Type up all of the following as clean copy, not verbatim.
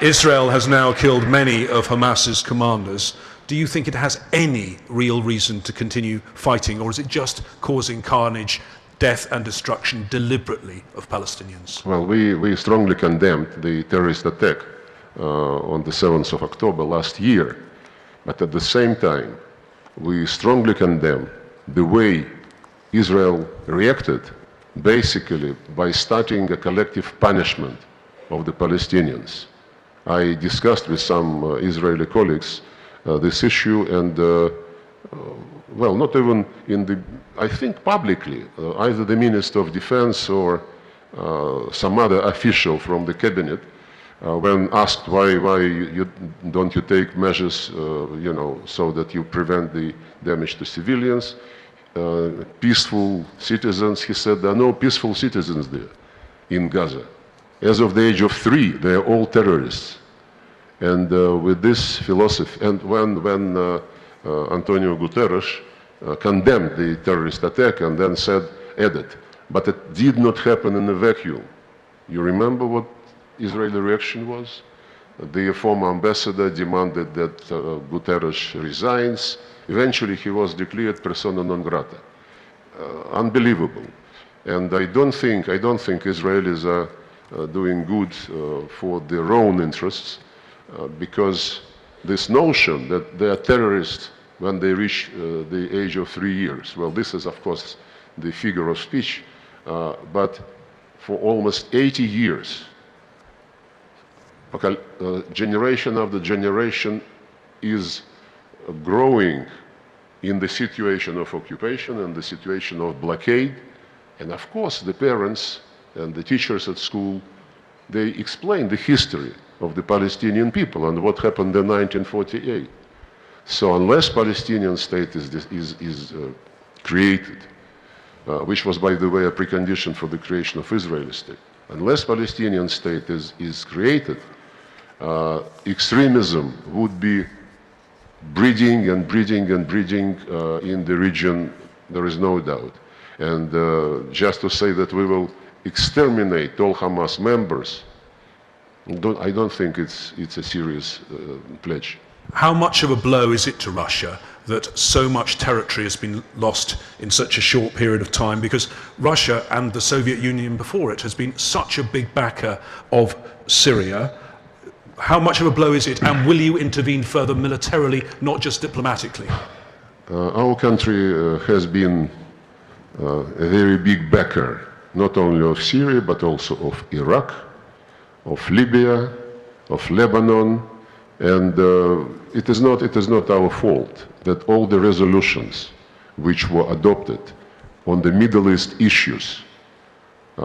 Israel has now killed many of Hamas's commanders. Do you think it has any real reason to continue fighting, or is it just causing carnage, death and destruction deliberately of Palestinians? Well, we strongly condemned the terrorist attack on the 7th of October last year. But at the same time, we strongly condemn the way Israel reacted, basically by starting a collective punishment of the Palestinians. I discussed with some Israeli colleagues this issue, and well, not even in the, I think publicly, either the Minister of Defense or some other official from the cabinet, when asked why don't you take measures, so that you prevent the damage to civilians, peaceful citizens, he said there are no peaceful citizens there in Gaza. As of the age of 3, they are all terrorists. And with this philosophy, and when Antonio Guterres condemned the terrorist attack and then added, but it did not happen in a vacuum. You remember what Israeli reaction was? The former ambassador demanded that Guterres resigns. Eventually he was declared persona non grata. Unbelievable. And I don't think Israelis are doing good for their own interests, because this notion that they are terrorists when they reach the age of 3 years, well, this is of course the figure of speech, but for almost 80 years, generation after generation is growing in the situation of occupation and the situation of blockade. And of course the parents and the teachers at school, they explain the history of the Palestinian people and what happened in 1948. So unless Palestinian state is created, which was, by the way, a precondition for the creation of Israeli state, unless Palestinian state is created, extremism would be breeding and breeding and breeding in the region, there is no doubt. And just to say that we will exterminate all Hamas members, I don't think it's a serious pledge. How much of a blow is it to Russia that so much territory has been lost in such a short period of time? Because Russia and the Soviet Union before it has been such a big backer of Syria. How much of a blow is it, and will you intervene further militarily, not just diplomatically? Our country has been a very big backer, not only of Syria, but also of Iraq, of Libya, of Lebanon, and it is not our fault that all the resolutions which were adopted on the Middle East issues,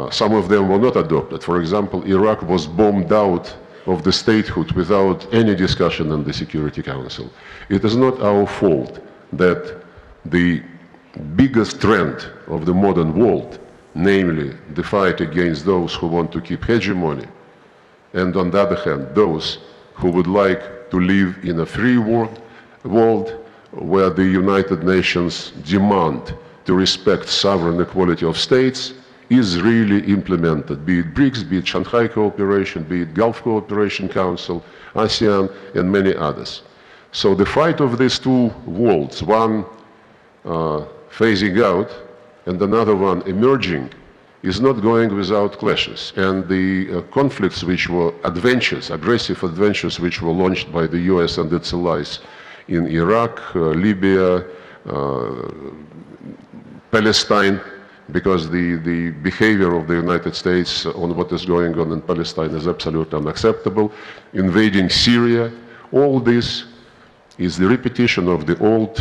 some of them were not adopted. For example, Iraq was bombed out of the statehood without any discussion in the Security Council. It is not our fault that the biggest trend of the modern world, namely the fight against those who want to keep hegemony, and on the other hand, those who would like to live in a free world where the United Nations demand to respect sovereign equality of states, is really implemented, be it BRICS, be it Shanghai Cooperation, be it Gulf Cooperation Council, ASEAN, and many others. So the fight of these two worlds, one phasing out and another one emerging, is not going without clashes. And the conflicts which were adventures, aggressive adventures which were launched by the US and its allies in Iraq, Libya, Palestine, because the behavior of the United States on what is going on in Palestine is absolutely unacceptable, invading Syria, all this is the repetition of the old,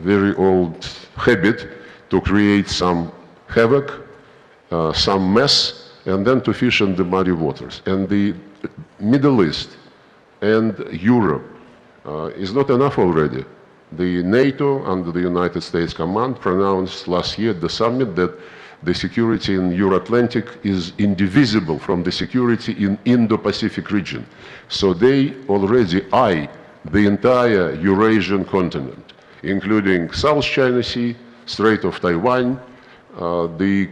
very old habit to create some havoc, some mess, and then to fish in the muddy waters. And the Middle East and Europe is not enough already. The NATO under the United States command pronounced last year at the summit that the security in Euro-Atlantic is indivisible from the security in Indo-Pacific region. So they already eye the entire Eurasian continent, including South China Sea, Strait of Taiwan, the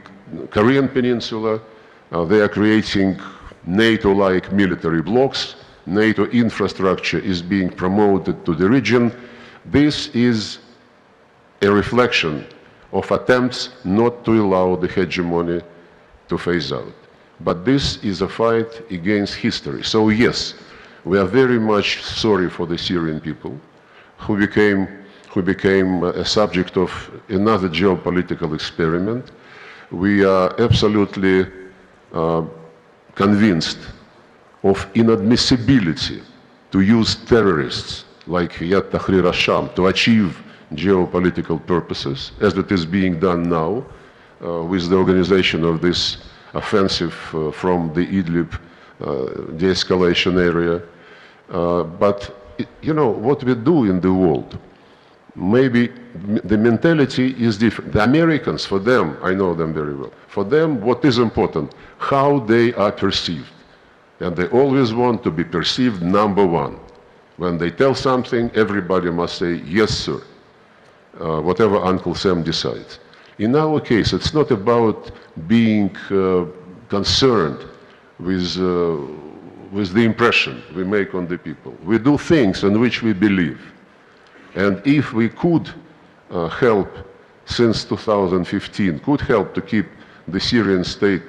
Korean Peninsula. They are creating NATO-like military blocs. NATO infrastructure is being promoted to the region. This is a reflection of attempts not to allow the hegemony to phase out. But this is a fight against history. So yes, we are very much sorry for the Syrian people who became a subject of another geopolitical experiment. We are absolutely convinced of inadmissibility to use terrorists like Yad Tahrir al-Sham to achieve geopolitical purposes, as it is being done now with the organization of this offensive from the Idlib de-escalation area. But you know, what we do in the world, maybe the mentality is different. The Americans, for them, I know them very well, for them what is important, how they are perceived. And they always want to be perceived number one. When they tell something, everybody must say, yes, sir, whatever Uncle Sam decides. In our case, it's not about being concerned with the impression we make on the people. We do things in which we believe. And if we could help, since 2015, could help to keep the Syrian state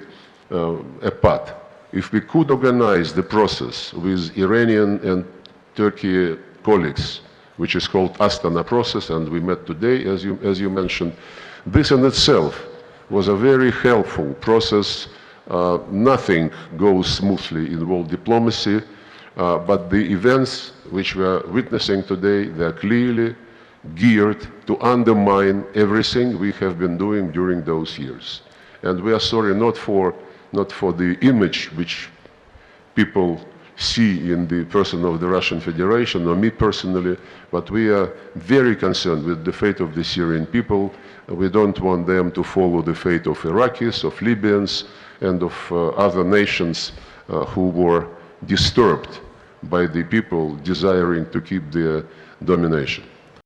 apart, if we could organize the process with Iranian and Turkey colleagues, which is called Astana process, and we met today, as you mentioned, this in itself was a very helpful process. Nothing goes smoothly in world diplomacy, but the events which we are witnessing today, they are clearly geared to undermine everything we have been doing during those years. And we are sorry not for the image which people see in the person of the Russian Federation or me personally, but we are very concerned with the fate of the Syrian people. We don't want them to follow the fate of Iraqis, of Libyans, and of other nations who were disturbed by the people desiring to keep their domination.